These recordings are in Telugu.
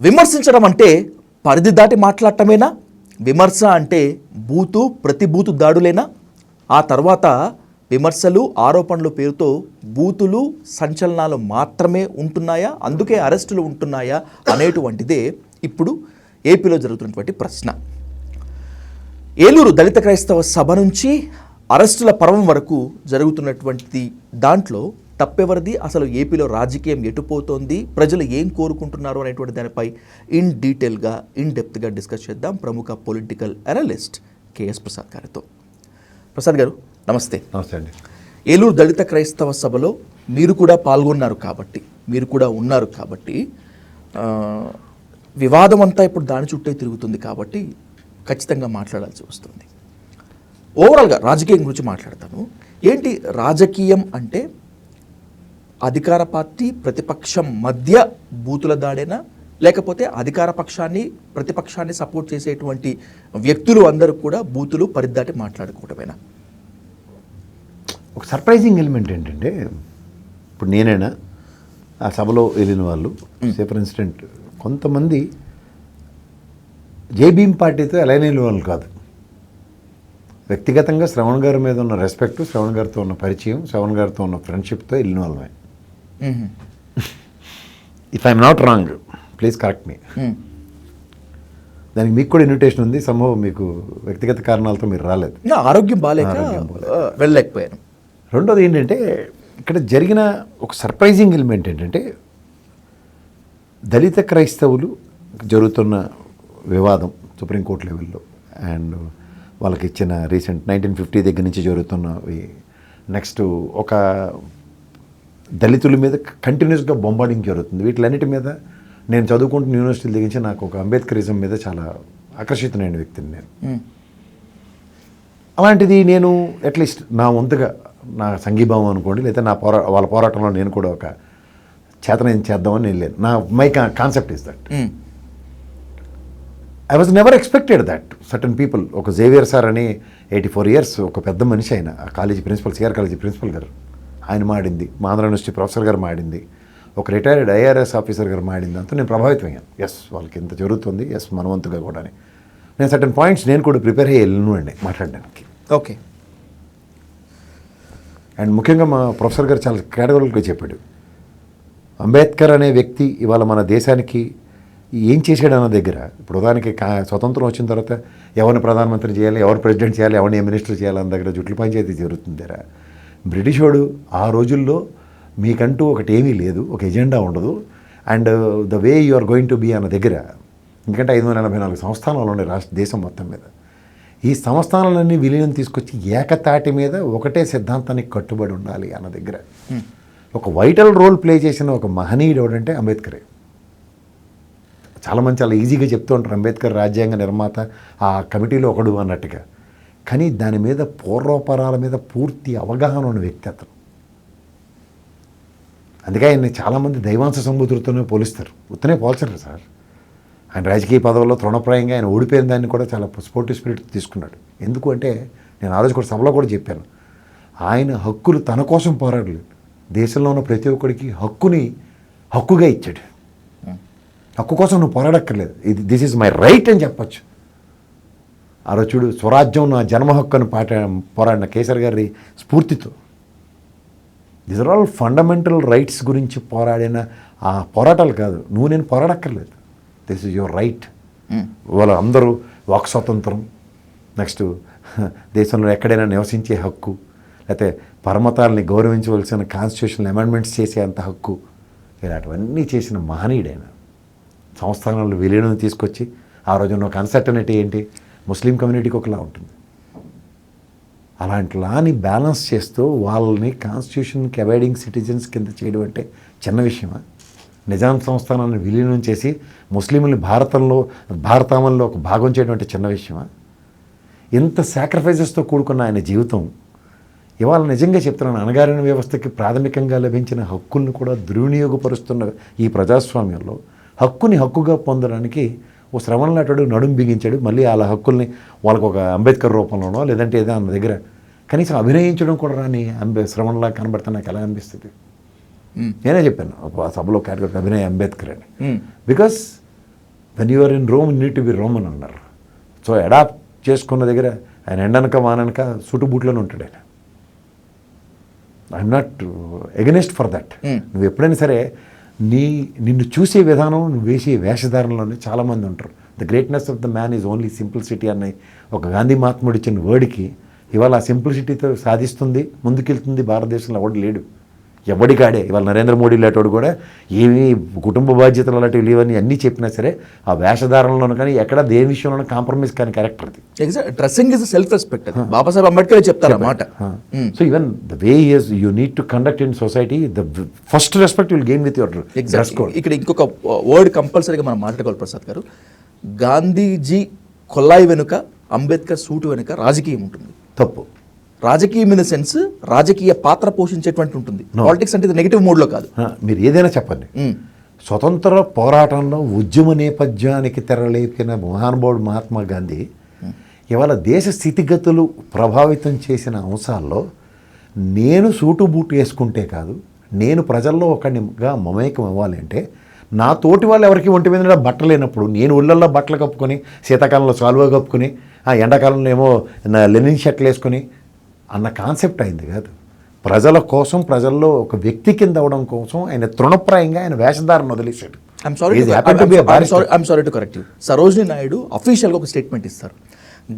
విమర్శించడం అంటే పరిధి దాటి మాట్లాడటమేనా? విమర్శ అంటే ప్రతి బూతు దాడులేనా? ఆ తర్వాత విమర్శలు ఆరోపణలు పేరుతో బూతులు సంచలనాలు మాత్రమే ఉంటున్నాయా, అందుకే అరెస్టులు ఉంటున్నాయా అనేటువంటిదే ఇప్పుడు ఏపీలో జరుగుతున్నటువంటి ప్రశ్న. ఏలూరు దళిత క్రైస్తవ సభ నుంచి అరెస్టుల పర్వం వరకు జరుగుతున్నటువంటి దాంట్లో తప్పెవరిది, అసలు ఏపీలో రాజకీయం ఎటుపోతోంది, ప్రజలు ఏం కోరుకుంటున్నారు అనేటువంటి దానిపై ఇన్ డెప్త్గా డిస్కస్ చేద్దాం ప్రముఖ పొలిటికల్ అనలిస్ట్ కేఎస్ ప్రసాద్ గారితో. ప్రసాద్ గారు నమస్తే. నమస్తే అండి. ఏలూరు దళిత క్రైస్తవ సభలో మీరు కూడా పాల్గొన్నారు కాబట్టి, మీరు కూడా ఉన్నారు కాబట్టి, వివాదం అంతా ఇప్పుడు దాని చుట్టే తిరుగుతుంది కాబట్టి ఖచ్చితంగా మాట్లాడాల్సి వస్తుంది. ఓవరాల్గా రాజకీయం గురించి మాట్లాడతాను. ఏంటి రాజకీయం అంటే? అధికార పార్టీ ప్రతిపక్షం మధ్య బూతుల దాడేనా, లేకపోతే అధికార పక్షాన్ని ప్రతిపక్షాన్ని సపోర్ట్ చేసేటువంటి వ్యక్తులు అందరూ కూడా బూతులు పరిదాటి మాట్లాడుకోవటమేనా? ఒక సర్ప్రైజింగ్ ఎలిమెంట్ ఏంటంటే, ఇప్పుడు నేనైనా ఆ సభలో వెళ్ళిన వాళ్ళు ఫర్ ఇన్స్టెంట్ కొంతమంది జేబీఎం పార్టీతో అలైన్ అయిన వాళ్ళు కాదు. వ్యక్తిగతంగా శ్రవణ్ గారి మీద ఉన్న రెస్పెక్ట్, శ్రవణ్ గారితో ఉన్న పరిచయం, శ్రవణ్ గారితో ఉన్న ఫ్రెండ్షిప్తో వెళ్ళిన వాళ్ళమే. If I'm not wrong, please correct me. దానికి మీకు కూడా ఇన్విటేషన్ ఉంది. సంభవం మీకు వ్యక్తిగత కారణాలతో మీరు రాలేదు, ఆరోగ్యం బాగాలేక వెళ్ళలేకపోయాను. రెండోది ఏంటంటే, ఇక్కడ జరిగిన ఒక సర్ప్రైజింగ్ ఎలిమెంట్ ఏంటంటే, దళిత క్రైస్తవులు జరుగుతున్న వివాదం సుప్రీంకోర్టు లెవెల్లో అండ్ వాళ్ళకి ఇచ్చిన రీసెంట్ 1950 దగ్గర నుంచి జరుగుతున్నవి, నెక్స్ట్ ఒక దళితుల మీద కంటిన్యూస్గా బొంబార్డింగ్ జరుగుతుంది. వీటిలన్నిటి మీద నేను చదువుకుంటున్న యూనివర్సిటీలు దిగించి నాకు ఒక అంబేద్కరిజం మీద చాలా ఆకర్షితమైన వ్యక్తిని నేను. అలాంటిది నేను అట్లీస్ట్ నా వంతుగా నా సంఘీభావం అనుకోండి, లేదా నా వాళ్ళ పోరాటంలో నేను కూడా ఒక చేతనం చేద్దామని నేను లేను. My concept is that I was never expected that certain people. ఒక జేవియర్ సార్ అని 84 years ఒక పెద్ద మనిషి, ఆయన ఆ college principal, CR college principal గారు, ఆయన మాడింది, ఆంధ్ర యూనివర్సిటీ ప్రొఫెసర్ గారు మాడింది, ఒక రిటైర్డ్ ఐఆర్ఎస్ ఆఫీసర్ గారు మాడింది, అంతా నేను ప్రభావితం అయ్యాను. ఎస్, వాళ్ళకి ఇంత జరుగుతుంది, ఎస్ మనవంతుగా కూడా. నేను సర్టన్ పాయింట్స్ నేను కూడా ప్రిపేర్ అయ్యి వెళ్ళను అండి మాట్లాడడానికి. ఓకే. అండ్ ముఖ్యంగా మా ప్రొఫెసర్ గారు చాలా కేటగిరీగా చెప్పాడు, అంబేద్కర్ అనే వ్యక్తి ఇవాళ మన దేశానికి ఏం చేశాడు అన్న దగ్గర. ఇప్పుడు ఉదాహరణకి స్వతంత్రం వచ్చిన తర్వాత ఎవరిని ప్రధానమంత్రి చేయాలి, ఎవరు ప్రెసిడెంట్ చేయాలి, ఎవరిని మినిస్టర్ చేయాలి అన్న దగ్గర జుట్ల పంచాయతీ జరుగుతుందిరా. బ్రిటిష్ వాడు ఆ రోజుల్లో మీకంటూ ఒకటి ఏమీ లేదు, ఒక ఎజెండా ఉండదు, and the way you are going to be అన్న దగ్గర, ఎందుకంటే 584 సంస్థానాలు ఉన్నాయి దేశం మొత్తం మీద. ఈ సంస్థానాలన్నీ విలీనం తీసుకొచ్చి ఏకతాటి మీద ఒకటే సిద్ధాంతానికి కట్టుబడి ఉండాలి అన్న దగ్గర ఒక వైటల్ రోల్ ప్లే చేసిన ఒక మహనీయుడు ఎవడంటే అంబేద్కరే. చాలామంది చాలా ఈజీగా చెప్తూ ఉంటారు అంబేద్కర్ రాజ్యాంగ నిర్మాత, ఆ కమిటీలో ఒకడు అన్నట్టుగా. కానీ దాని మీద పూర్వపరాల మీద పూర్తి అవగాహన ఉన్న వ్యక్తి అతను. అందుకే ఆయన్ని చాలామంది దైవాంశ సంబూతులతోనే పోలిస్తారు, ఉత్తనే పోల్చరు సార్. ఆయన రాజకీయ పదవుల్లో తృణప్రాయంగా ఆయన ఓడిపోయిన దాన్ని కూడా చాలా స్పోర్టివ్ స్పిరిట్ తీసుకున్నాడు. ఎందుకు అంటే, నేను ఆ రోజు కూడా సభలో కూడా చెప్పాను, ఆయన హక్కులు తన కోసం పోరాడలేదు, దేశంలో ఉన్న ప్రతి ఒక్కడికి హక్కుగా ఇచ్చాడు. హక్కు కోసం నువ్వు పోరాడక్కర్లేదు, దిస్ ఈజ్ మై రైట్ అని చెప్పచ్చు. ఆ రోజు చూడు, స్వరాజ్యం నా జన్మ హక్కు అని పోరాడిన కేసర్ గారి స్ఫూర్తితో. These are all fundamental rights గురించి పోరాడిన ఆ పోరాటాలు కాదు, నువ్వు నేను పోరాడక్కర్లేదు, దిస్ ఈజ్ యువర్ రైట్. వాళ్ళు అందరూ వాక్ స్వాతంత్రం, నెక్స్ట్ దేశంలో ఎక్కడైనా నివసించే హక్కు, లేకపోతే పరమతాలని గౌరవించవలసిన కాన్స్టిట్యూషనల్ అమెండ్మెంట్స్ చేసే అంత హక్కు, ఇలాంటివన్నీ చేసిన మహనీయుడైన. సంస్థానాలు విలీనం తీసుకొచ్చి ఆ రోజున ఒక అన్సర్టనిటీ ఏంటి, ముస్లిం కమ్యూనిటీకి ఒకలా ఉంటుంది, అలాంటి లాని బ్యాలెన్స్ చేస్తూ వాళ్ళని కాన్స్టిట్యూషన్కి అబైడింగ్ సిటిజన్స్ కింద చేయడం అంటే చిన్న విషయమా? నిజాం సంస్థానాన్ని విలీనం చేసి ముస్లింలని భారతావనంలో ఒక భాగం చేయడం అంటే చిన్న విషయమా? ఇంత సాక్రిఫైజెస్తో కూడుకున్న ఆయన జీవితం ఇవాళ నిజంగా చెప్తున్నాను, అణగారిన వ్యవస్థకి ప్రాథమికంగా లభించిన హక్కుల్ని కూడా దుర్వినియోగపరుస్తున్న ఈ ప్రజాస్వామ్యంలో హక్కుని హక్కుగా పొందడానికి ఓ శ్రవణ్ లాంటి నడుం బిగించాడు. మళ్ళీ వాళ్ళ హక్కుల్ని వాళ్ళకు ఒక అంబేద్కర్ రూపంలోనో లేదంటే ఏదో అన్న దగ్గర కనీసం అభినయించడం కూడా రాని శ్రవణ్లా కనబడితే నాకు ఎలా అనిపిస్తుంది? నేనే చెప్పాను ఆ సభలో కేటగిరీ అభినయ్ అంబేద్కర్ అని. Because when you're in Rome need to be Roman అన్నారు. సో అడాప్ట్ చేసుకున్న దగ్గర ఆయన ఎండనక వాననక సూటు బూట్లోనే ఉంటాడు ఆయన. I'm not against for that. నువ్వు ఎప్పుడైనా సరే నిన్ను చూసే విధానం, నువ్వు వేసే వేషధారణలోనే చాలామంది ఉంటారు. The greatness of the man is only simplicity అనే ఒక గాంధీ మహాత్ముడు ఇచ్చిన వర్డ్కి ఇవాళ ఆ సింప్లిసిటీతో సాధిస్తుంది, ముందుకెళ్తుంది భారతదేశంలో ఎవడు లేడు. ఎవడికాడే ఇవాళ నరేంద్ర మోడీ లాంటి కూడా ఏమీ కుటుంబ బాధ్యతలు అలాంటివి లేవని అన్నీ చెప్పినా సరే ఆ వేషధారణలోనూ కానీ ఎక్కడ దేని విషయంలోనూ కాంప్రమైజ్ కానీ క్యారెక్టర్ అది. Dressing is self respect. Babasaheb Ambedkar చెప్తారు అన్నమాట. So even the way is you need to conduct in society, the first respect will gain with your dress code. ఇక్కడ ఇంకొక వర్డ్ కంపల్సరీగా మనం మాట్లాడుకోవాలి ప్రసాద్ గారు. గాంధీజీ కొల్లాయి వెనుక, అంబేద్కర్ సూటు వెనుక రాజకీయం ఉంటుంది. తప్పు. రాజకీయం ఇన్ ద సెన్స్ రాజకీయ పాత్ర పోషించేటువంటి ఉంటుంది. పాలిటిక్స్ అంటే నెగిటివ్ మోడ్లో కాదు. మీరు ఏదైనా చెప్పండి. స్వతంత్ర పోరాటంలో ఉద్యమ నేపథ్యానికి తెరలేపిన మహానుభావుడు మహాత్మా గాంధీ ఇవాళ దేశ స్థితిగతులు ప్రభావితం చేసిన అంశాల్లో నేను సూటు బూటు వేసుకుంటే కాదు, నేను ప్రజల్లో ఒకనిగా మమేకం అవ్వాలి అంటే నా తోటి వాళ్ళు ఎవరికి ఒంటి మీద బట్టలు లేనప్పుడు నేను ఊళ్ళల్లో బట్టలు కప్పుకొని, శీతాకాలంలో సాల్వా కప్పుకొని, ఎండాకాలంలో ఏమో లెనిన్ షర్ట్లు వేసుకొని అన్న కాన్సెప్ట్ అయింది కాదు. ప్రజల కోసం, ప్రజల్లో ఒక వ్యక్తి కింద అవడం కోసం ఆయన తృణప్రాయంగా ఆయన వేషధారణ వదిలేశాడు. I'm sorry to correct you. Sarojini Naidu అఫీషియల్గా ఒక స్టేట్మెంట్ ఇస్తారు.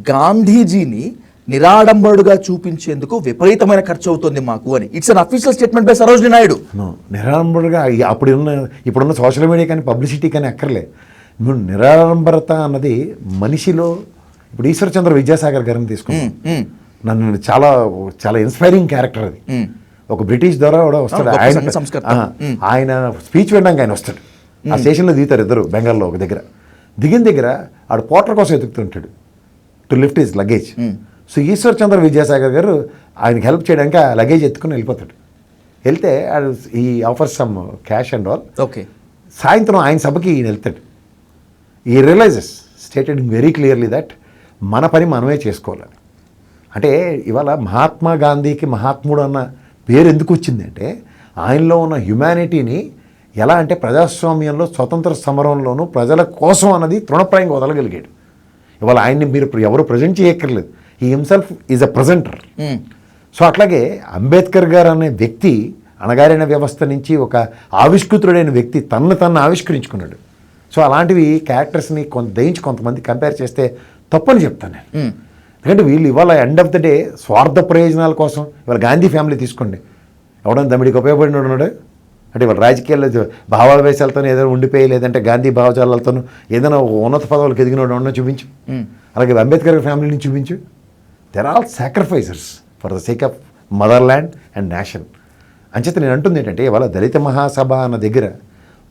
గాంధీజీని నిరాడంబరుడుగా చూపించేందుకు విపరీతమైన ఖర్చు అవుతుంది మాకు అని. It's unofficial statement by Sarojini Naidu. నిరాడంబరుడుగా ఇప్పుడున్న సోషల్ మీడియా కానీ పబ్లిసిటీ కానీ అక్కర్లే. నిరాడంబరత అన్నది మనిషిలో ఇప్పుడు ఈశ్వరచంద్ర విద్యాసాగర్ గారిని తీసుకున్నాం. నన్ను చాలా చాలా ఇన్స్పైరింగ్ క్యారెక్టర్ అది. ఒక బ్రిటిష్ ద్వారా కూడా వస్తాడు ఆయన స్పీచ్ వినడానికి ఆయన వస్తాడు. ఆ స్టేషన్లో దిగుతారు ఇద్దరు బెంగాల్లో ఒక దగ్గర. దిగిన దగ్గర ఆడు పోర్టర్ కోసం ఎదుగుతుంటాడు to lift his luggage. So Ishwar Chandra Vidyasagar garu ఆయనకి హెల్ప్ చేయడానికి ఆ లగేజ్ ఎత్తుకుని వెళ్ళిపోతాడు. వెళ్తే ఈ offers some cash and all. Okay. సాయంత్రం ఆయన సభకి ఈయన వెళ్తాడు. ఈ realises stated very clearly that మన పని మనమే చేసుకోవాలని. అంటే ఇవాళ మహాత్మా గాంధీకి మహాత్ముడు అన్న పేరు ఎందుకు వచ్చింది అంటే ఆయనలో ఉన్న హ్యుమానిటీని ఎలా అంటే ప్రజాస్వామ్యంలో స్వతంత్ర సమరంలోనూ ప్రజల కోసం అన్నది తృణప్రాయంగా వదలగలిగాడు. ఇవాళ ఆయన్ని మీరు ఎవరు ప్రజెంట్ చేయక్కర్లేదు. ఈ himself is a presenter. So అట్లాగే అంబేద్కర్ గారు అనే వ్యక్తి అణగారిన వ్యవస్థ నుంచి ఒక ఆవిష్కృతుడైన వ్యక్తి తన్ను ఆవిష్కరించుకున్నాడు. సో అలాంటివి క్యారెక్టర్స్ని దయించి కొంతమంది కంపేర్ చేస్తే తప్పని చెప్తాను నేను. ఎందుకంటే వీళ్ళు ఇవాళ ఎండ్ ఆఫ్ ద డే స్వార్థ ప్రయోజనాల కోసం ఇవాళ గాంధీ ఫ్యామిలీ తీసుకోండి, ఎవడన్నా దమ్మిడికి ఉపయోగపడిన ఉన్నాడు అంటే ఇవాళ రాజకీయాల్లో భావావేశాలతో ఏదైనా ఉండిపోయి లేదంటే గాంధీ భావజాలతో ఏదైనా ఉన్నత పదవులకు ఎదిగినోడు ఉన్న చూపించు. అలాగే అంబేద్కర్ ఫ్యామిలీని చూపించు. They're all sacrificers for the sake of motherland and nation. అంచేత నేను అంటుంది ఏంటంటే ఇవాళ దళిత మహాసభ అన్న దగ్గర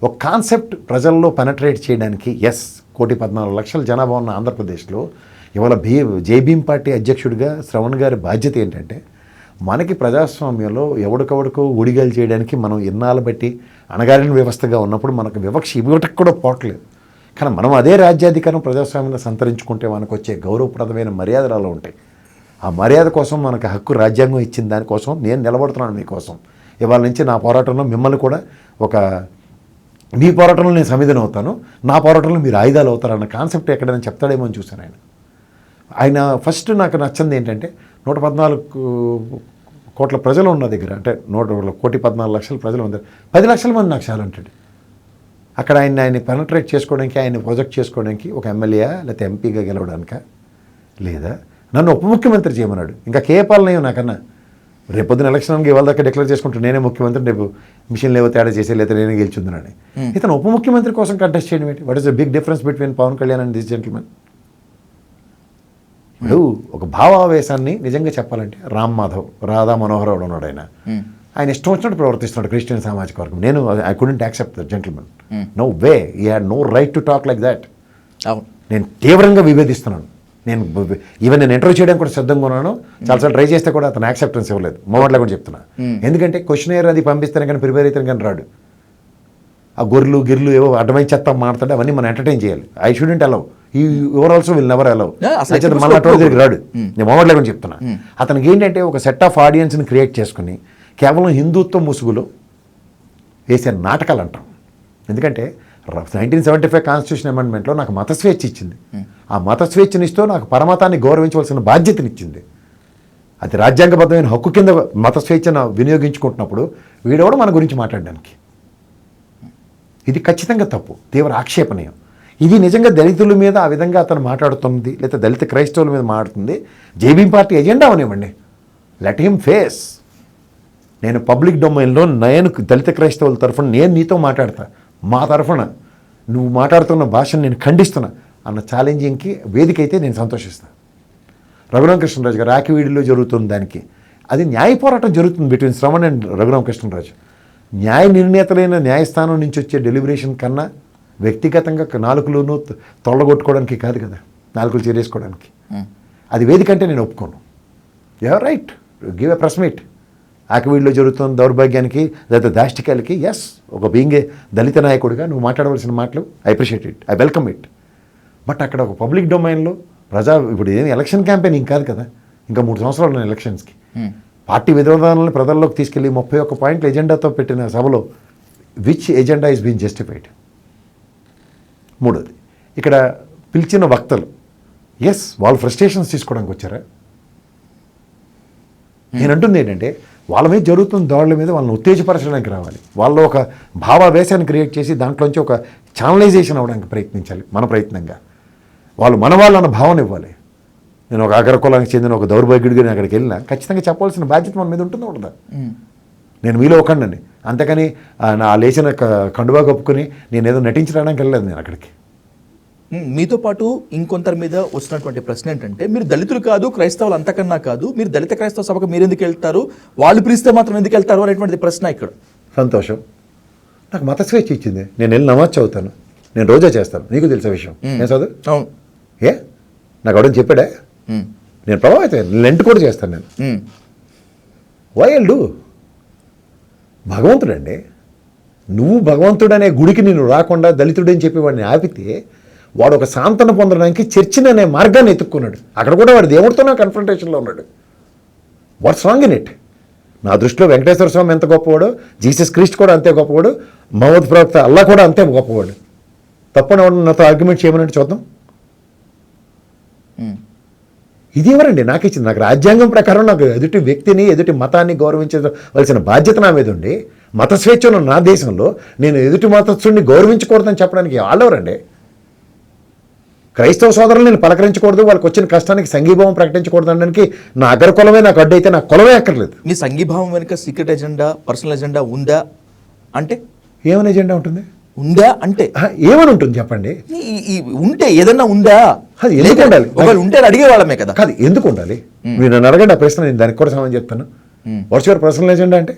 ఒక కాన్సెప్ట్ ప్రజల్లో పెనట్రేట్ చేయడానికి 1,14,00,000 జనాభా ఉన్న ఆంధ్రప్రదేశ్లో ఇవాళ జైభీం పార్టీ అధ్యక్షుడిగా శ్రవణ్ గారి బాధ్యత ఏంటంటే మనకి ప్రజాస్వామ్యంలో ఎవడికవడికో ఊడిగాలు చేయడానికి మనం ఇన్నాళ్ళు బట్టి అణగారిన వ్యవస్థగా ఉన్నప్పుడు మనకు వివక్ష ఇవ్వటకు కూడా పోవట్లేదు. కానీ మనం అదే రాజ్యాధికారం ప్రజాస్వామ్యంలో సంతరించుకుంటే మనకు వచ్చే గౌరవప్రదమైన మర్యాదలు అలా ఉంటాయి. ఆ మర్యాద కోసం మనకు హక్కు రాజ్యాంగం ఇచ్చిన దానికోసం నేను నిలబడుతున్నాను మీకోసం. ఇవాళ నుంచి నా పోరాటంలో మిమ్మల్ని కూడా మీ పోరాటంలో నేను సమిధన అవుతాను, నా పోరాటంలో మీరు ఆయుధాలు అవుతారన్న కాన్సెప్ట్ ఎక్కడైనా చెప్తాడేమో అని చూశాను ఆయన ఫస్ట్ నాకు నచ్చింది ఏంటంటే 114 కోట్ల ప్రజలు ఉన్న దగ్గర అంటే 1,14,00,000 ప్రజలు ఉన్న 10 లక్షల మంది నాకు చాలా అంటాడు. అక్కడ ఆయన పెనట్రేట్ చేసుకోవడానికి, ఆయన ప్రొజెక్ట్ చేసుకోవడానికి ఒక ఎమ్మెల్యే లేకపోతే ఎంపీగా గెలవడానిక, లేదా నన్ను ఉప ముఖ్యమంత్రి చేయమన్నాడు. ఇంకా కేపాలనయ్యం నాకన్నా రేపొద్దున ఎలక్షన్కి ఇవాళ దాకా డిక్లేర్ చేసుకుంటూ నేనే ముఖ్యమంత్రి, రేపు మిషన్ లేవో తేడా చేసే లేదా నేనే గెలుచుందని ఇతను ఉప ముఖ్యమంత్రి కోసం కంటెస్ట్ చేయడం ఏంటి? What is the big difference between Pawan Kalyan and this gentlemen? ఇప్పుడు ఒక భావావేశాన్ని నిజంగా చెప్పాలంటే రామ్ మాధవ్, రాధా మనోహర్ ఉన్నాడు, ఆయన ఇష్టం వచ్చినట్టు ప్రవర్తిస్తున్నాడు క్రిస్టియన్ సామాజిక వర్గం. నేను I couldn't accept that gentlemen. No way, he had no right to talk like that. నేను తీవ్రంగా విభేదిస్తున్నాను. నేను నేను ఇంటర్వ్యూ చేయడానికి కూడా సిద్ధంగా ఉన్నాను. చాలాసార్లు ట్రై చేస్తే కూడా అతను యాక్సెప్టెన్స్ ఇవ్వలేదు. మొమెంట్లో కూడా చెప్తున్నా. ఎందుకంటే క్వశ్చనర్ అది పంపిస్తేనే కానీ ప్రిపేర్ అయితే కానీ రాడు. ఆ గిర్లు ఏవో అడ్డమైన చెత్త మాట్లాడితే అవన్నీ మనం ఎంటర్టైన్ చేయాలి. I shouldn't allow. He ever also will never allow. మళ్ళీ దగ్గరికి రాడు. నేను మొమెంట్లో కూడా చెప్తున్నా. అతనికి ఏంటంటే ఒక సెట్ ఆఫ్ ఆడియన్స్ని క్రియేట్ చేసుకుని కేవలం హిందుత్వ ముసుగులో వేసే నాటకాలు అంటాం. ఎందుకంటే 1975 కాన్స్టిట్యూషన్ అమెండ్మెంట్లో నాకు మత స్వేచ్ఛ ఇచ్చింది. ఆ మత స్వేచ్ఛనిస్తూ నాకు పరమతాన్ని గౌరవించవలసిన బాధ్యతనిచ్చింది. అది రాజ్యాంగబద్ధమైన హక్కు కింద మత స్వేచ్ఛను వినియోగించుకుంటున్నప్పుడు వీడెవడో మన గురించి మాట్లాడడానికి. ఇది ఖచ్చితంగా తప్పు, తీవ్ర ఆక్షేపణీయం. ఇది నిజంగా దళితుల మీద ఆ విధంగా అతను మాట్లాడుతుంది, లేదా దళిత క్రైస్తవుల మీద మాట్లాడుతుంది, జేబీ పార్టీ ఎజెండా అవనివ్వండి, లెట్ హిమ్ ఫేస్. నేను పబ్లిక్ డొమైన్లో నేను దళిత క్రైస్తవుల తరఫున నేను నీతో మాట్లాడతా, మా తరఫున నువ్వు మాట్లాడుతున్న భాషను నేను ఖండిస్తున్నా అన్న ఛాలెంజింగ్కి వేదిక అయితే నేను సంతోషిస్తాను. రఘురామకృష్ణరాజు గారు ఆకివీడిలో జరుగుతుంది దానికి, అది న్యాయ పోరాటం జరుగుతుంది బిట్వీన్ శ్రవణ్ అండ్ రఘురామకృష్ణరాజు. న్యాయ నిర్ణేతలైన న్యాయస్థానం నుంచి వచ్చే డెలిబరేషన్ కన్నా వ్యక్తిగతంగా నాలుకలను తొళ్ళగొట్టుకోవడానికి కాదు కదా, నాలుకలు చేరేసుకోవడానికి. అది వేదిక అంటే నేను ఒప్పుకోను. You're right, give a press meet. ఆకివీడిలో జరుగుతున్న దౌర్భాగ్యానికి లేదా దాష్టికాలకి ఎస్, ఒక బీయింగ్ ఏ దళిత నాయకుడిగా నువ్వు మాట్లాడవలసిన మాటలు I appreciate it, I welcome it. But అక్కడ ఒక పబ్లిక్ డొమైన్లో ఇప్పుడు ఏం ఎలక్షన్ క్యాంపెయినింగ్ కాదు కదా, ఇంకా 3 సంవత్సరాలు ఉన్నాయి ఎలక్షన్స్కి. పార్టీ విధానాలను ప్రజల్లోకి తీసుకెళ్ళి 31 పాయింట్ల ఎజెండాతో పెట్టిన సభలో which agenda is been justified. మూడోది, ఇక్కడ పిలిచిన వక్తలు ఎస్ వాళ్ళు ఫ్రస్ట్రేషన్స్ తీసుకోవడానికి వచ్చారా? నేను అంటుంది ఏంటంటే వాళ్ళ మీద జరుగుతున్న దాడుల మీద వాళ్ళని ఉత్తేజపరచడానికి రావాలి, వాళ్ళు ఒక భావావేశాన్ని క్రియేట్ చేసి దాంట్లోంచి ఒక ఛానలైజేషన్ అవ్వడానికి ప్రయత్నించాలి. మన ప్రయత్నంగా వాళ్ళు మన వాళ్ళు అన్న భావన ఇవ్వాలి. నేను ఒక అగ్రకులానికి చెందిన ఒక దౌర్భాగ్యుడిగా నేను అక్కడికి వెళ్ళినా ఖచ్చితంగా చెప్పాల్సిన బాధ్యత మన మీద ఉంటుందా ఉండదా? నేను మీలో ఒకండి, అంతేకాని నా లేచిన కండువా కప్పుకొని నేను ఏదో నటించడానికి వెళ్ళలేదు నేను అక్కడికి. మీతో పాటు ఇంకొంతరి మీద వచ్చినటువంటి ప్రశ్న ఏంటంటే, మీరు దళితులు కాదు, క్రైస్తవులు అంతకన్నా కాదు, మీరు దళిత క్రైస్తవ సభకు మీరు ఎందుకు వెళ్తారు, వాళ్ళు పిలిస్తే మాత్రం ఎందుకు వెళ్తారు అనేటువంటి ప్రశ్న ఇక్కడ. సంతోషం, నాకు మత స్వేచ్ఛ ఇచ్చింది, నేను వెళ్ళి నమాజ్ చదువుతాను, నేను రోజా చేస్తాను, నీకు తెలిసే విషయం. నేను చదువు అవును, ఏ నాకు అవడం చెప్పాడే, నేను ప్రభావితం, లెంట్ కూడా చేస్తాను నేను. వైల్డు భగవంతుడండి, నువ్వు భగవంతుడనే గుడికి నేను రాకుండా దళితుడని చెప్పి వాడిని ఆపితే వాడు ఒక సాంతన పొందడానికి చర్చిని అనే మార్గాన్ని ఎత్తుక్కున్నాడు. అక్కడ కూడా వాడు దేవుడితోనే కన్ఫ్రంటేషన్లో ఉన్నాడు. Watts wrong in it? నా దృష్టిలో వెంకటేశ్వర స్వామి ఎంత గొప్పవాడు, జీసస్ క్రీస్ట్ కూడా అంతే గొప్పవాడు, మహమ్మద్ ప్రవక్త అల్లా కూడా అంతే గొప్పవాడు. తప్పని వాడు నాతో ఆర్గ్యుమెంట్ చేయమనంటే చూద్దాం. ఇది ఎవరండి నాకు ఇచ్చింది? నాకు రాజ్యాంగం ప్రకారం నాకు ఎదుటి వ్యక్తిని ఎదుటి మతాన్ని గౌరవించవలసిన బాధ్యత నా మీద ఉండి, మత స్వేచ్ఛ ఉన్న నా దేశంలో నేను ఎదుటి మతస్థుడిని గౌరవించకూడదని చెప్పడానికి వాళ్ళెవరండి? క్రైస్తవ సోదరులు నేను పలకరించకూడదు, వాళ్ళకి వచ్చిన కష్టానికి సంఘీభావం ప్రకటించకూడదు అనడానికి నా అగ్రకులమే నాకు అడ్డు అయితే నాకు కులమే అక్కర్లేదు. మీ సంఘీభావం వెనుక సీక్రెట్ ఎజెండా, పర్సనల్ ఎజెండా ఉందా అంటే? ఏమైనా ఎజెండా ఉంటుంది? ఉందా అంటే ఏమని ఉంటుంది చెప్పండి? ఉంటే ఏదన్నా ఉందా? అది ఎందుకు ఉండాలి? ఒకవేళ ఉంటే అడిగే వాళ్ళమే కదా. కాదు, ఎందుకు ఉండాలి? మీరు నన్ను అడగండి ఆ ప్రశ్న, నేను దానికి కూడా సమాధానం చెప్తాను. వాట్స్ యువర్ పర్సనల్ ఎజెండా అంటే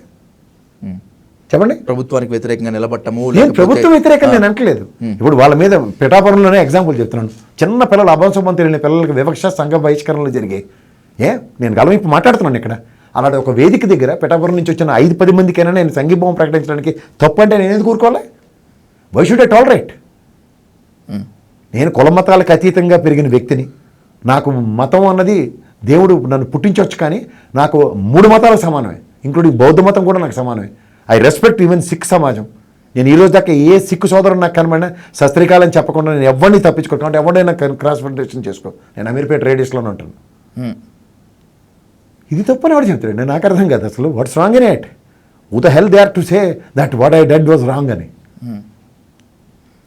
చెప్పండి. ప్రభుత్వానికి వ్యతిరేకంగా నిలబట్టము. నేను ప్రభుత్వం వ్యతిరేకంగా నేను అంటలేదు. ఇప్పుడు వాళ్ళ మీద పిఠాపురంలోనే ఎగ్జాంపుల్ చెప్తున్నాను. చిన్న పిల్లలు అభంశుభం తెలియని పిల్లలకి వివక్ష సంఘ బహిష్కరణలు జరిగాయి. నేను గలం ఇప్పుడు మాట్లాడుతున్నాను ఇక్కడ. అలాంటి ఒక వేదిక దగ్గర పిఠాపురం నుంచి వచ్చిన 5-10 మందికైనా నేను సంఘీభావం ప్రకటించడానికి తప్పు అంటే నేను ఎందుకు ఊరుకోవాలి? Why should I tolerate? నేను కుల మతాలకు అతీతంగా పెరిగిన వ్యక్తిని. నాకు మతం అన్నది దేవుడు నన్ను పుట్టించవచ్చు, కానీ నాకు 3 మతాలు సమానమే, ఇంక్లూడింగ్ బౌద్ధ మతం కూడా నాకు సమానమే. ఐ రెస్పెక్ట్ ఈవెన్ సిక్ సమాజం. నేను ఈరోజు దాకా ఏ సిక్కు సోదరుడు నాకు కనబడినా సస్త్రీకాలని చెప్పకుండా నేను ఎవరిని తప్పించుకోవటం అంటే ఎవరైనా క్రాస్ ఫెడరేషన్ చేసుకో, నేను అమీర్పేట రేడియస్లోనే ఉంటాను. ఇది తప్పని ఎవరు చెప్తాడు? నేను నాకు అర్థం కాదు అసలు. What's wrong in it? Who the hell they are to say that what I did was wrong అని.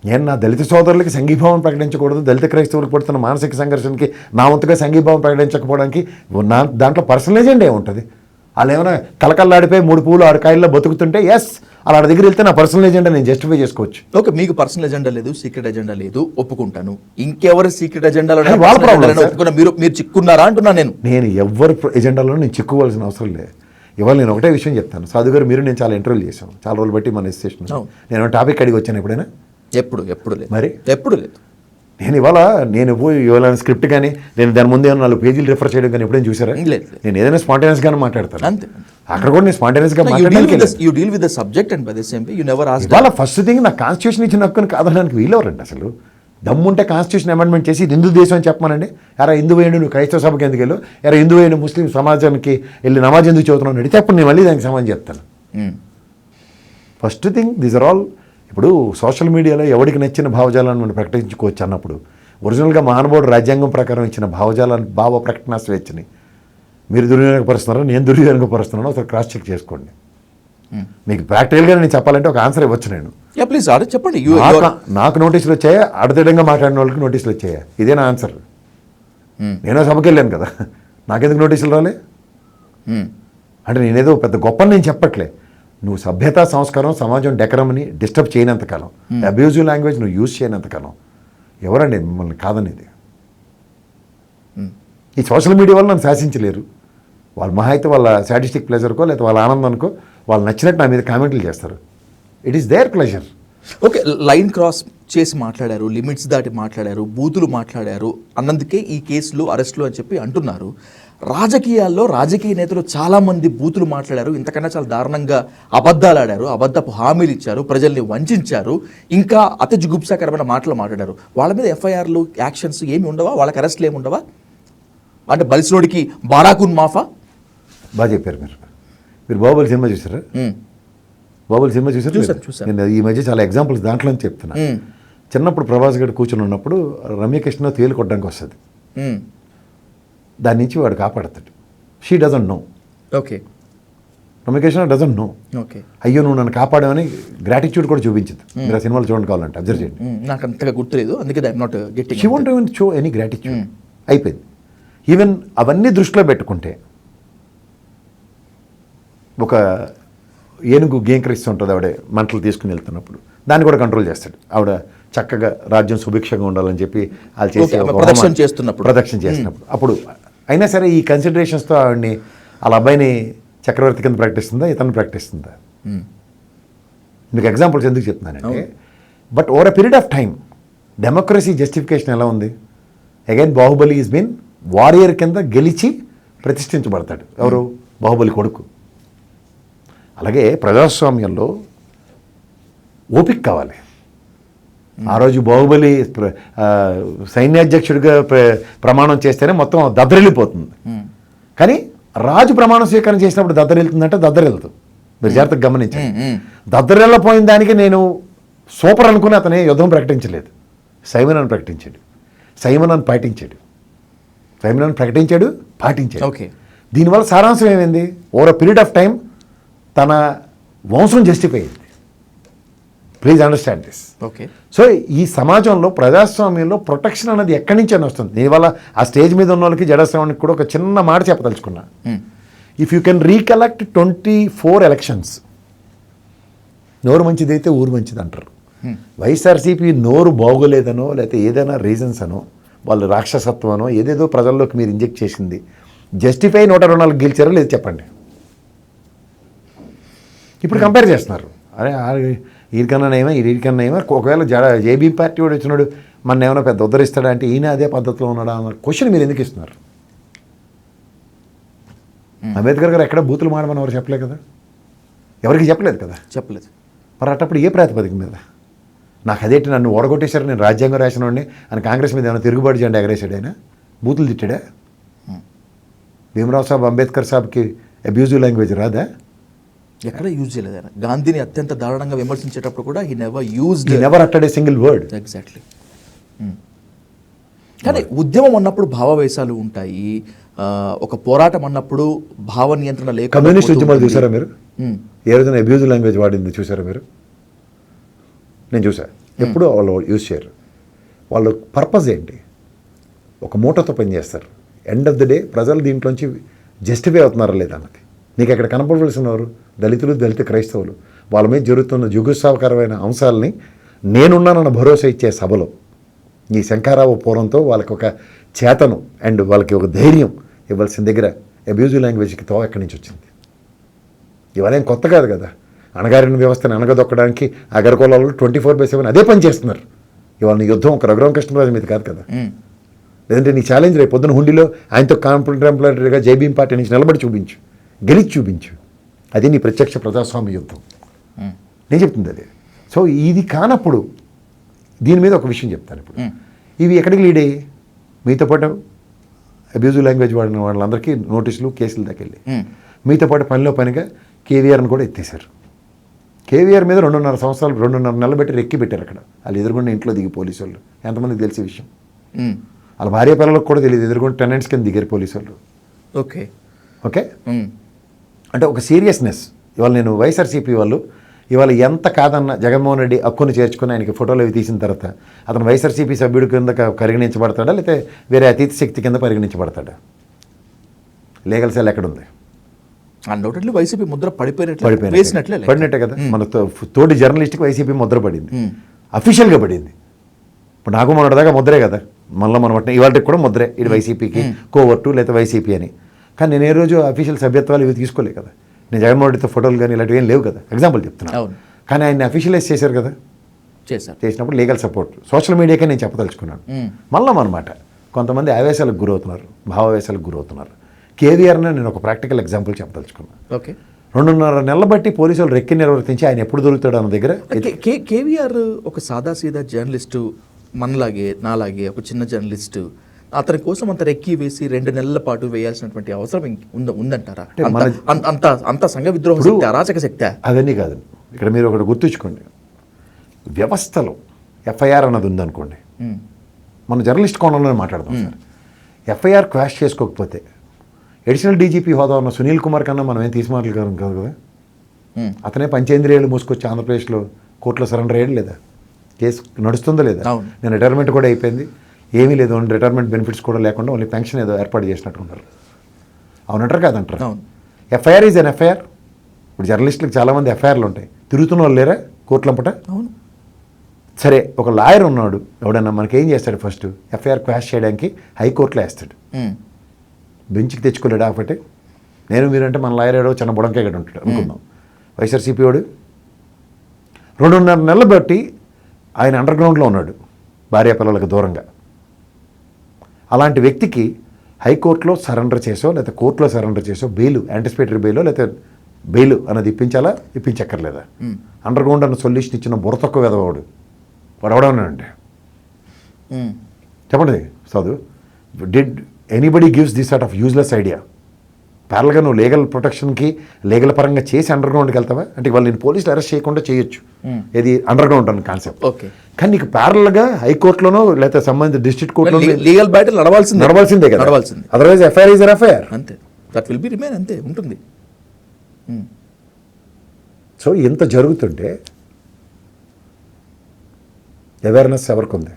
నేను నా దళిత సోదరులకి సంఘీభావం ప్రకటించకూడదు, దళిత క్రైస్తవులకు పడుతున్న మానసిక సంఘర్షణకి నా వంతుగా సంఘీభావం ప్రకటించకపోవడానికి దాంట్లో పర్సనల్ ఎజెండా ఏముంటుంది? వాళ్ళు ఏమైనా కలకల్లాడిపోయి 3 పూలు 6 కాయల్లో బతుకుతుంటే ఎస్, అలా దగ్గర వెళ్తే నా పర్సనల్ ఎజెండా నేను జస్టిఫై చేసుకోవచ్చు. ఓకే, మీకు పర్సనల్ ఎజెండా లేదు, సీక్రెట్ ఎజెండా లేదు, ఒప్పుకుంటాను. ఇంకెవరు సీక్రెట్ ఎజెండాలో మీరు చిక్కున్నారా అంటున్నా నేను. ఎవరి ఎజెండాలో నేను చిక్కుకోవాల్సిన అవసరం లేదు. ఇవాళ నేను ఒకటే విషయం చెప్తాను. సాధు గారు, మీరు నేను చాలా ఇంటర్వ్యూలు చేశాను, చాలా రోజులు బట్టి మన స్టేషన్. నేను టాపిక్ అడిగి వచ్చాను ఎప్పుడైనా? ఎప్పుడు లేదు. మరి ఎప్పుడు లేదు. నేను పోయి ఇవాళ స్క్రిప్ట్ కానీ నేను దాని ముందే 4 పేజీలు రిఫర్ చేయడం కానీ ఎప్పుడైనా చూసారా? నేను ఏదైనా స్పాంటేనియస్ గానే మాట్లాడతాను. అక్కడ కూడా నేను స్పాంటేనియస్ గా మాట్లాడాలి. ఫస్ట్ థింగ్, నా కాన్స్టిట్యూషన్ ఇచ్చిన హక్కుని కాదనడానికి వీలెవరండి అసలు? దమ్ముంటే కాన్స్టిట్యూషన్ అమెండ్మెంట్ చేసి ఇది హిందూ దేశం అని చెప్పమనండి. ఎరా హిందూ వేయండి, నువ్వు క్రైస్తవ సభకి ఎందుకు వెళ్ళు, ఎరా హిందూ వేయండి, ముస్లిం సమాజానికి వెళ్ళి నమాజ్ ఎందుకు చదువుతున్నావు అడిగితే అప్పుడు నేను మళ్ళీ దానికి సమాధానం చెప్తాను. First thing, these are all ఇప్పుడు సోషల్ మీడియాలో ఎవరికి నచ్చిన భావజాలాన్ని మనం ప్రకటించుకోవచ్చు అన్నప్పుడు ఒరిజినల్గా మహానుభావుడు రాజ్యాంగం ప్రకారం ఇచ్చిన భావజాలాన్ని భావ ప్రకటన స్వేచ్ఛని మీరు దుర్వినియోగపరుస్తున్నారో నేను దుర్వినియోగపరుస్తున్నానో ఒకసారి క్రాస్ చెక్ చేసుకోండి. మీకు ప్రాక్టికల్గా నేను చెప్పాలంటే ఒక ఆన్సర్ ఇవ్వచ్చు నేను. ప్లీజ్ చెప్పండి. నాకు నోటీసులు వచ్చాయా, అడతడంగా మాట్లాడిన వాళ్ళకి నోటీసులు వచ్చాయా? ఇదే నా ఆన్సర్. నేనో సభకి వెళ్ళాను కదా, నాకెందుకు నోటీసులు రాలే? అంటే నేనేదో పెద్ద గొప్పని నేను చెప్పట్లే. నువ్వు సభ్యత సంస్కారం సమాజం డెకరమ్ని డిస్టర్బ్ చేయనంతకాలం, అబ్యూజివ్ లాంగ్వేజ్ నువ్వు యూజ్ చేయనంతకాలం ఎవరండి మిమ్మల్ని కాదనేది? ఈ సోషల్ మీడియా వల్ల నన్ను శాసించలేరు. వాళ్ళ మహా అయితే వాళ్ళ సాటిస్టిక్ ప్లెజర్కో లేదా వాళ్ళ ఆనందానికో వాళ్ళు నచ్చినట్టు నా మీద కామెంట్లు చేస్తారు. It is their pleasure. Okay, line cross చేసి మాట్లాడారు, లిమిట్స్ దాటి మాట్లాడారు, బూతులు మాట్లాడారు అన్నందుకే ఈ కేసులు అరెస్టులు అని చెప్పి అంటున్నారు. రాజకీయాల్లో రాజకీయ నేతలు చాలామంది బూతులు మాట్లాడారు, ఇంతకన్నా చాలా దారుణంగా అబద్ధాలు ఆడారు, అబద్ధపు హామీలు ఇచ్చారు, ప్రజల్ని వంచారు, ఇంకా అతి జుగుప్సాకరమైన మాటలు మాట్లాడారు. వాళ్ళ మీద ఎఫ్ఐఆర్లు యాక్షన్స్ ఏమి ఉండవా? వాళ్ళకి అరెస్టులు ఏమి ఉండవా? అంటే బలిసినోడికి బారాకున్ మాఫా? బాగా చెప్పారు మీరు బాహుబలి సినిమా చూసారా? బాహుబలి సినిమా చూసారు? నేను ఈ మధ్య చాలా ఎగ్జాంపుల్స్ దాంట్లో చెప్తున్నా. చిన్నప్పుడు ప్రభాస్ గారు కూర్చొని ఉన్నప్పుడు రమ్యకృష్ణ తేలు కొట్టడానికి వస్తుంది, దాని నుంచి వాడు కాపాడతాడు. She doesn't know. Okay, Ramya Krishna doesn't know. Okay, అయ్యో నువ్వు నన్ను కాపాడమని గ్రాటిట్యూడ్ కూడా చూపించదు. మీరు ఆ సినిమాలు చూడండి కావాలంటే అబ్జర్వ్ చేయండి. నాకు అంతగా గుర్తులేదు, అందుకే I'm not getting. She won't even show any gratitude. అయిపోయింది. ఈవెన్ అవన్నీ దృష్టిలో పెట్టుకుంటే ఒక ఏనుగు గేంకరిస్తుంటుంది ఆవిడ మంటలు తీసుకుని వెళ్తున్నప్పుడు, దాన్ని కూడా కంట్రోల్ చేస్తాడు. ఆవిడ చక్కగా రాజ్యం సుభిక్షంగా ఉండాలని చెప్పి వాళ్ళు చేసే ప్రదక్షిణ చేస్తున్నప్పుడు అప్పుడు అయినా సరే ఈ కన్సిడరేషన్స్తో ఆవిడని వాళ్ళ అబ్బాయిని చక్రవర్తి కింద ప్రకటిస్తుందా, ఇతను ప్రకటిస్తుందా? మీకు ఎగ్జాంపుల్స్ ఎందుకు చెప్తున్నానంటే, but over a period of time democracy justification ఎలా ఉంది? Again Baahubali is been warrior కింద గెలిచి ప్రతిష్ఠించబడతాడు. ఎవరు? బాహుబలి కొడుకు. అలాగే ప్రజాస్వామ్యంలో ఓపిక కావాలి. ఆ రోజు బాహుబలి సైన్యాధ్యక్షుడిగా ప్రమాణం చేస్తేనే మొత్తం దద్దరిల్లిపోతుంది. కానీ రాజు ప్రమాణ స్వీకారం చేసినప్పుడు దద్దరిల్లుతుందంటే దద్దరిల్లుతుంది. మీరు జాగ్రత్తగా గమనించండి. దద్దరిల్లిపోయిన దానికి నేను సూపర్ అనుకుని అతనే యుద్ధం ప్రకటించలేదు, సైమన్ అని ప్రకటించాడు. సైమన్ అని పాటించాడు. ఓకే, దీనివల్ల సారాంశం ఏమైంది? Over a period of time తన వంశం జస్టిఫై అయింది. Please understand this. Okay, so ఈ సమాజంలో ప్రజాస్వామ్యంలో ప్రొటెక్షన్ అనేది ఎక్కడి నుంచి అని వస్తుంది. దీనివల్ల ఆ స్టేజ్ మీద ఉన్న వాళ్ళకి జడస్వామికి కూడా ఒక చిన్న మాట చెప్పదలుచుకున్నా. If you can recollect 24 elections, నోరు మంచిదైతే ఊరు మంచిది అంటారు. వైఎస్ఆర్సీపీ నోరు బాగోలేదనో లేకపోతే ఏదైనా రీజన్స్ అనో వాళ్ళు రాక్షసత్వనో ఏదేదో ప్రజల్లోకి మీరు ఇంజెక్ట్ చేసింది జస్టిఫై 124 గెలిచారో లేదు చెప్పండి. ఇప్పుడు కంపేర్ చేస్తున్నారు. అరే వీరికన్నా ఏమో వీరికన్నా ఏమో, ఒకవేళ జేబీ పార్టీ వాడు వచ్చినాడు మన ఏమైనా పెద్ద ఉద్ధరిస్తాడా అంటే ఈయన అదే పద్ధతిలో ఉన్నాడా అన్న క్వశ్చన్ మీరు ఎందుకు ఇస్తున్నారు? అంబేద్కర్ గారు ఎక్కడ బూతులు మాడమని ఎవరు చెప్పలేదు కదా, ఎవరికి చెప్పలేదు కదా. మరి అట్టప్పుడు ఏ ప్రాతిపదిక మీద? నాకు అదేంటి నన్ను ఓడగొట్టేశారు, నేను రాజ్యాంగం రాసినోడిని అని కాంగ్రెస్ మీద ఏమైనా తిరుగుబాటు చేయండి ఎగరేసాడు ఆయన? బూతులు తిట్టాడా? భీమరావు సాబ్ అంబేద్కర్ సాబ్కి అబ్యూజివ్ లాంగ్వేజ్ రాదా? ఎక్కడ యూజ్ చేయలేదు ఆయన. గాంధీని అత్యంత దారుణంగా విమర్శించేటప్పుడు కూడా హీ నెవర్ అట్టెడ్ ఏ సింగిల్ వర్డ్. ఎగ్జాక్ట్లీ. కానీ ఉద్యమం అన్నప్పుడు భావవేశాలు ఉంటాయి, ఒక పోరాటం అన్నప్పుడు భావ నియంత్రణ లేక. కమ్యూనిస్ట్ ఉద్యమాలు చూసారా మీరు? ఏ రోజున అబ్యూజివ్ లాంగ్వేజ్ వాడింది చూసారా మీరు? నేను చూసా. ఎప్పుడు వాళ్ళు యూజ్ చేయరు. వాళ్ళ పర్పస్ ఏంటి? ఒక మూటతో పనిచేస్తారు. ఎండ్ ఆఫ్ ద డే ప్రజలు దీంట్లోంచి జస్టిఫై అవుతున్నారా లేదా అన్నది నీకు ఎక్కడ కనపడవలసినవారు? దళిత క్రైస్తవులు. వాళ్ళ మీద జరుగుతున్న జుగుత్సాహకరమైన అంశాలని నేనున్నానన్న భరోసా ఇచ్చే సభలో ఈ శంకరావు పూర్వంతో వాళ్ళకి ఒక చేతను అండ్ వాళ్ళకి ఒక ధైర్యం ఇవ్వాల్సిన దగ్గర అబ్యూజివ్ లాంగ్వేజ్కి తో ఎక్కడి నుంచి వచ్చింది? ఇవాళేం కొత్త కాదు కదా. అణగారిన వ్యవస్థను అణగదొక్కడానికి అగరకొల్లాలు 24/7 అదే పని చేస్తున్నారు. ఇవాళ నీ యుద్ధం ఒక రఘురామ కృష్ణరాజు మీద కాదు కదా. లేదంటే నీ ఛాలెంజ్ రేపు పొద్దున హుండీలో ఆయనతో కాంప్లిమెంటరీగా జైభీం పార్టీ నుంచి నిలబడి చూపించు, గెలిచి చూపించు. అది నీ ప్రత్యక్ష ప్రజాస్వామ్య యుద్ధం. నేను చెప్తుంది అదే. సో ఇది కానప్పుడు దీని మీద ఒక విషయం చెప్తాను. ఇప్పుడు ఇవి ఎక్కడికి లీడ్ అయ్యి మీతో పాటు అబ్యూజివ్ లాంగ్వేజ్ వాడిన వాళ్ళందరికీ నోటీసులు కేసులు దాకా వెళ్ళి మీతో పాటు పనిలో పనిగా కేవీఆర్ని కూడా ఎత్తేసారు. కేవీఆర్ మీద 2.5 నెలలు పెట్టి రెక్కి పెట్టారు అక్కడ. వాళ్ళు ఎదురుగుండా ఇంట్లో దిగి పోలీసు వాళ్ళు. ఎంతమందికి తెలిసే విషయం? వాళ్ళ భార్య పిల్లలకు కూడా తెలియదు. ఎదురుగుండా టెనెంట్స్ కింద దిగారు పోలీసు వాళ్ళు. ఓకే ఓకే, అంటే ఒక సీరియస్నెస్. ఇవాళ నేను వైఎస్ఆర్సీపీ వాళ్ళు ఇవాళ ఎంత కాదన్న జగన్మోహన్ రెడ్డి హక్కును చేర్చుకుని ఆయనకి ఫోటోలు అవి తీసిన తర్వాత అతను వైఎస్ఆర్సీపీ సభ్యుడి కింద పరిగణించబడతాడా, లేకపోతే వేరే అతీత శక్తి కింద పరిగణించబడతాడా? లీగల్ సెల్ ఎక్కడుంది? అన్డౌటెడ్లీ వైసీపీ ముద్ర పడిపోయినట్లే పడినట్టే కదా. మన తోటి జర్నలిస్ట్కి వైసీపీ ముద్ర పడింది, అఫీషియల్గా పడింది. ఇప్పుడు నాకు మొన్నటిదాకా ముద్రే కదా, మళ్ళీ మనం ఇవాళకి కూడా ముద్రే. ఇది వైసీపీకి కోవర్టు లేదా వైసీపీ అని. కానీ నేను ఏ రోజు అఫీషియల్ సభ్యత్వాలు ఇవి తీసుకోలే కదా. నేను జగన్మోహన్ రెడ్డితో ఫోటోలు కానీ ఇలాంటివి ఏం లేవు కదా, ఎగ్జాంపుల్ చెప్తున్నాను. కానీ ఆయన అఫీషియలైజ్ చేశారు కదా, చేసినప్పుడు లీగల్ సపోర్ట్ సోషల్ మీడియాకే నేను చెప్పదలుచుకున్నాను. మళ్ళీ అనమాట కొంతమంది ఆవేశాలకు గురవుతున్నారు, భావావేశాలకు గురవుతున్నారు. కేవీఆర్ని నేను ఒక ప్రాక్టికల్ ఎగ్జాంపుల్ చెప్పదలుచుకున్నాను. ఓకే, 2.5 నెలల బట్టి పోలీసులు రెక్కి నిర్వర్తించి ఆయన ఎప్పుడు దొరుకుతాడు అన్న దగ్గర. కేవీఆర్ ఒక సాదాసీదా జర్నలిస్టు, మనలాగే నాలాగే ఒక చిన్న జర్నలిస్టు. అతని కోసం అంత రెక్కి వేసి 2 నెలల పాటు వేయాల్సినటువంటి అవసరం ఉందంటారా? అంత సంఘ విద్రోహ శక్తి, అరాచక శక్తి అవన్నీ కాదు. ఇక్కడ మీరు ఒకటి గుర్తుంచుకోండి, వ్యవస్థలో ఎఫ్ఐఆర్ అన్నది ఉందనుకోండి. మన జర్నలిస్ట్ కోణంలోనే మాట్లాడదాం సార్. ఎఫ్ఐఆర్ క్వాష్ చేసుకోకపోతే అడిషనల్ డీజీపీ హోదా ఉన్న సునీల్ కుమార్ కన్నా మనం ఏం తీసి మాట్లాడగలం కాదు కదా. అతనే పంచేంద్రియాలు మూసుకొచ్చి ఆంధ్రప్రదేశ్లో కోర్టులో సరెండర్ అయ్యాడు లేదా? కేసు నడుస్తుందో లేదా? నేను రిటైర్మెంట్ కూడా అయిపోయింది, ఏమీ లేదు, రిటైర్మెంట్ బెనిఫిట్స్ కూడా లేకుండా ఓన్లీ పెన్షన్ ఏదో ఏర్పాటు చేసినట్టు ఉన్నారు. అవునంటారు కాదంటారు? FIR is an FIR. ఇప్పుడు జర్నలిస్టులకు చాలామంది ఎఫ్ఐఆర్లు ఉంటాయి, తిరుగుతున్న వాళ్ళు లేరా కోర్టులంపట? అవును. సరే, ఒక లాయర్ ఉన్నాడు, ఎవడన్నా మనకేం చేస్తాడు? ఫస్ట్ ఎఫ్ఐఆర్ క్వాష్ చేయడానికి హైకోర్టులో వేస్తాడు, బెంచ్కి తెచ్చుకోలేడు. కాబట్టి నేను మీరంటే మన లాయర్ ఏడో చిన్న బుడంకాయ గడ్డ ఉంటాడు అనుకుందాం. వైఎస్ఆర్సీపీ వాడు 2.5 నెలలు బట్టి ఆయన అండర్ గ్రౌండ్లో ఉన్నాడు, భార్య పిల్లలకు దూరంగా. అలాంటి వ్యక్తికి హైకోర్టులో సరెండర్ చేసో లేకపోతే కోర్టులో సరెండర్ చేసో బెయిల్, యాంటిసిపేటరీ బెయిల్ లేకపోతే బెయిల్ అన్నది ఇప్పించాలా, ఇప్పించక్కర్లేదా? అండర్ గ్రౌండ్ అన్న సొల్యూషన్ ఇచ్చిన బుర్ర తక్కువ వెదవాడు వాడు ఎవడన్నాడంటే చెప్పండి చదువు. Did anybody gives this sort of useless idea? ప్యారల్గా నువ్వు లీగల్ ప్రొటెక్షన్కి లీగల్ పరంగా చేసి అండర్ గ్రౌండ్కి వెళ్తావా? అంటే వాళ్ళు నేను పోలీసులు అరెస్ట్ చేయకుండా చేయొచ్చు, ఇది అండర్ గ్రౌండ్ అన్న కాన్సెప్ట్. ఓకే, కానీ నీకు ప్యారల్గా హైకోర్టులోనో లేకపోతే సంబంధిత డిస్ట్రిక్ట్ కోర్టులో లీగల్ బ్యాటిల్ నడవాల్సిందే కదా, నడవాల్సింది. అదర్వైజ్ ఎఫ్ఐఆర్ ఈజ్ ఎఫ్ఐఆర్, అంతే. దట్ విల్ బి రిమైన్, అంతే ఉంటుంది. సో ఇంత జరుగుతుంటే అవేర్నెస్ ఎవరికి ఉంది?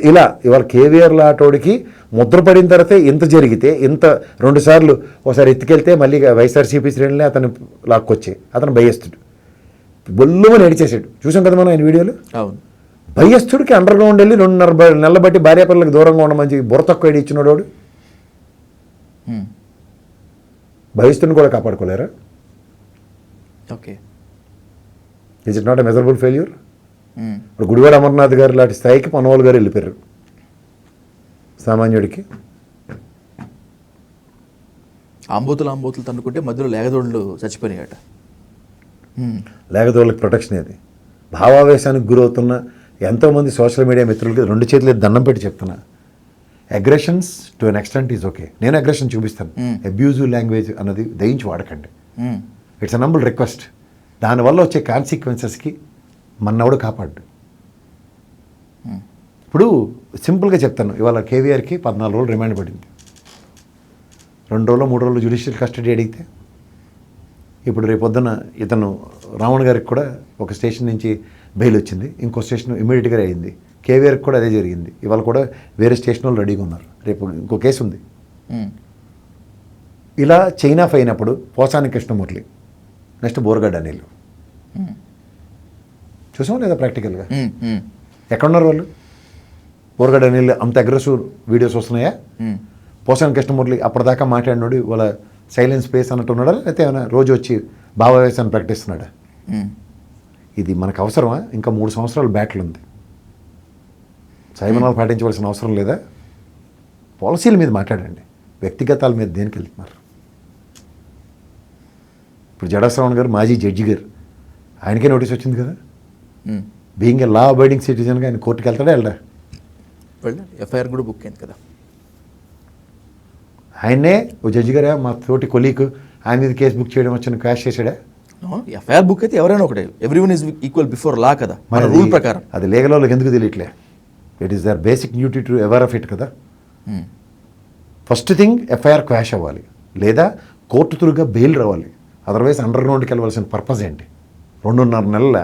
ఇలా ఇవాళ కేవీఆర్ లాటోడికి ముద్ర పడిన తర్వాతే ఇంత జరిగితే, ఇంత 2 సార్లు ఒకసారి ఎత్తుకెళ్తే మళ్ళీ వైఎస్ఆర్సీపీ శ్రేణులే అతను లాక్కొచ్చి అతను భయస్తుడు బొల్లుమని ఏడిచేసాడు. చూసాం కదా మనం ఆయన వీడియోలు. అవును, భయస్తుడికి అండర్ గ్రౌండ్ వెళ్ళి 2.5 నెలలు బట్టి భార్య పిల్లలకు దూరంగా ఉండమని బుర్ర తక్కువ ఏడి ఇచ్చినాడు వాడు. భయస్తుడిని కూడా కాపాడుకోలేరా? Okay, is it not a measurable failure? ఇప్పుడు గుడివాడ అమర్నాథ్ గారు లాంటి స్థాయికి పనవాళ్ళు గారు వెళ్ళిపోయారు. సామాన్యుడికి ఆంబోతులు తన్నుకుంటే మధ్యలో లేగదోళ్ళు చచ్చిపోయినాయట. లేగదోళ్ళకి ప్రొటెక్షన్ ఏది? భావావేశానికి గురవుతున్న ఎంతోమంది సోషల్ మీడియా మిత్రులకి 2 చేతులు దండం పెట్టి చెప్తున్నా, aggressions to an extent is okay. నేను అగ్రెషన్ చూపిస్తాను, అబ్యూజివ్ లాంగ్వేజ్ అన్నది దయించి వాడకండి. It's a నంబుల్ request. దానివల్ల వచ్చే కాన్సిక్వెన్సెస్కి మన్నవుడు కాపాడు. ఇప్పుడు సింపుల్గా చెప్తాను, ఇవాళ కేవీఆర్కి 14 రోజులు రిమాండ్ పడింది. 2 రోజులు 3 రోజులు జ్యుడిషియల్ కస్టడీ అడిగితే, ఇప్పుడు రేపొద్దున ఇతను రావణ్ గారికి కూడా ఒక స్టేషన్ నుంచి బెయిల్ వచ్చింది, ఇంకో స్టేషన్ ఇమీడియట్గా అయింది. కేవీఆర్కి కూడా అదే జరిగింది. ఇవాళ కూడా వేరే స్టేషన్ వాళ్ళు రెడీగా ఉన్నారు, రేపు ఇంకో కేసు ఉంది. ఇలా చైనా అయినప్పుడు పోసాని కృష్ణమూర్తి, నెక్స్ట్ బోరగడ్డ అనిల్ చూసాం లేదా ప్రాక్టికల్గా? ఎక్కడున్నారు వాళ్ళు? బోరగడ్డ అనిల్ అంత అగ్రెసివ్ వీడియోస్ వస్తున్నాయా? పోసాని కృష్ణమూర్తి అప్పటిదాకా మాట్లాడినాడు, వాళ్ళ సైలెన్స్ స్పేస్ అన్నట్టు ఉన్నాడా, లేకపోతే ఏమైనా రోజు వచ్చి భావావేశాన్ని ప్రకటిస్తున్నాడా? ఇది మనకు అవసరమా? ఇంకా 3 సంవత్సరాలు బ్యాటిల్ ఉంది. సైమనాలు పాటించవలసిన అవసరం లేదా? పాలసీల మీద మాట్లాడండి, వ్యక్తిగతాల మీద దేనికి వెళ్తున్నారు? ఇప్పుడు జడశ్రవణ్ గారు మాజీ జడ్జి గారు, ఆయనకే నోటీస్ వచ్చింది కదా. బీయింగ్ ఏ లా అబైడింగ్ సిటిజన్గా ఆయన కోర్టుకి వెళ్తాడా వెళ్ళడా? ఎఫ్ఐఆర్ కూడా బుక్ అయింది కదా. ఆయన్నే ఓ జడ్జి గారా మా తోటి కొలీకు ఆయన మీద కేసు బుక్ చేయడం వచ్చిన క్వాష్ చేశాడా? ఎఫ్ఐఆర్ బుక్ అయితే ఎవరైనా ఒకటే, everyone is equal before law కదా మన మరి రూల్ ప్రకారం. అది లీగల్ వాళ్ళకి ఎందుకు తెలియట్లే? It is their basic duty to aware of it కదా. ఫస్ట్ థింగ్ ఎఫ్ఐఆర్ క్వాష్ అవ్వాలి, లేదా కోర్టు త్రూగా బెయిల్ రావాలి. అదర్వైజ్ అండర్ గ్రౌండ్కి వెళ్ళవలసిన పర్పస్ ఏంటి? 2.5 నెలల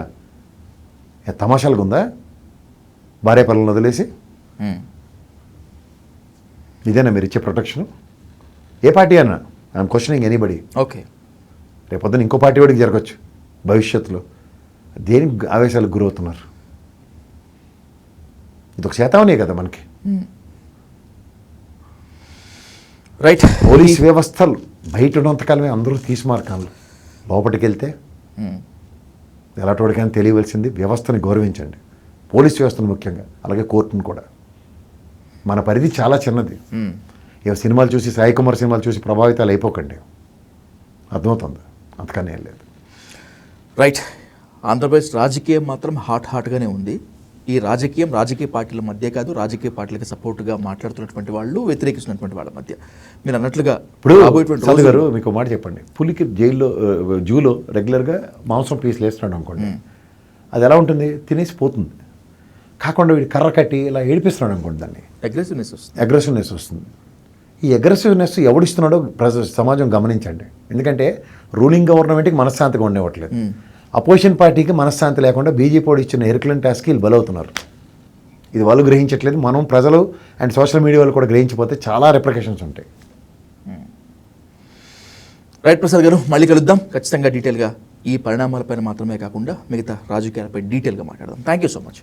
తమాషాలుగా ఉందా భార్య పిల్లలను వదిలేసి? ఇదేనా మీరు ఇచ్చే ప్రొటెక్షన్? ఏ పార్టీ అన్నా, ఐఎమ్ క్వశ్చనింగ్ ఎనీబడి. ఓకే, రేపొద్దున ఇంకో పార్టీ వాడికి జరగచ్చు భవిష్యత్తులో. దేనికి ఆవేశాలకు గురవుతున్నారు? ఇది ఒక శాతమనే కదా మనకి. రైట్. పోలీస్ వ్యవస్థలు బయట ఉన్నంతకాలమే అందరూ తీసుమార్కాలు, లోపలికి వెళ్తే ఎలాంటివాడికైనా తెలియవలసింది వ్యవస్థని గౌరవించండి, పోలీస్ వ్యవస్థను ముఖ్యంగా, అలాగే కోర్టును కూడా. మన పరిధి చాలా చిన్నది. ఇక సినిమాలు చూసి, సాయి కుమార్ సినిమాలు చూసి ప్రభావితాలు అయిపోకండి, అర్థమవుతుంది, అంతకనే ఏం లేదు. రైట్. ఆంధ్రప్రదేశ్ రాజకీయం మాత్రం హాట్గానే ఉంది. ఈ రాజకీయ పార్టీల మధ్య కాదు, రాజకీయ పార్టీలకు సపోర్ట్గా మాట్లాడుతున్నటువంటి వాళ్ళు, వ్యతిరేకిస్తున్నటువంటి వాళ్ళ మధ్య. మీరు అన్నట్లుగా ఇప్పుడు రాబోయేటువంటి సాధు గారు మీకు మాట చెప్పండి, పులికి జూలో రెగ్యులర్గా మాంసం పీసులు వేస్తున్నాడు అనుకోండి, అది ఎలా ఉంటుంది? తినేసి పోతుంది. కాకుండా వీడు కర్ర కట్టి ఇలా ఏడిపిస్తున్నాడు అనుకోండి, దాన్ని అగ్రెసివ్నెస్ వస్తుంది. ఈ అగ్రెసివ్నెస్ ఎవడిస్తున్నాడో సమాజం గమనించండి. ఎందుకంటే రూలింగ్ గవర్నమెంట్కి మనశ్శాంతిగా ఉండేవట్లేదు, అపోజిషన్ పార్టీకి మనశ్శాంతి లేకుండా బీజేపీ వాడు ఇచ్చిన హెర్క్యులెన్ టాస్క్కి వీళ్ళు బలవుతున్నారు. ఇది వాళ్ళు గ్రహించట్లేదు, మనం ప్రజలు అండ్ సోషల్ మీడియా వాళ్ళు కూడా గ్రహించిపోతే చాలా రిప్రికేషన్స్ ఉంటాయి. రైట్ ప్రసాద్ గారు, మళ్ళీ కలుద్దాం ఖచ్చితంగా. డీటెయిల్గా ఈ పరిణామాలపైన మాత్రమే కాకుండా మిగతా రాజకీయాలపై డీటెయిల్గా మాట్లాడదాం. Thank you so much.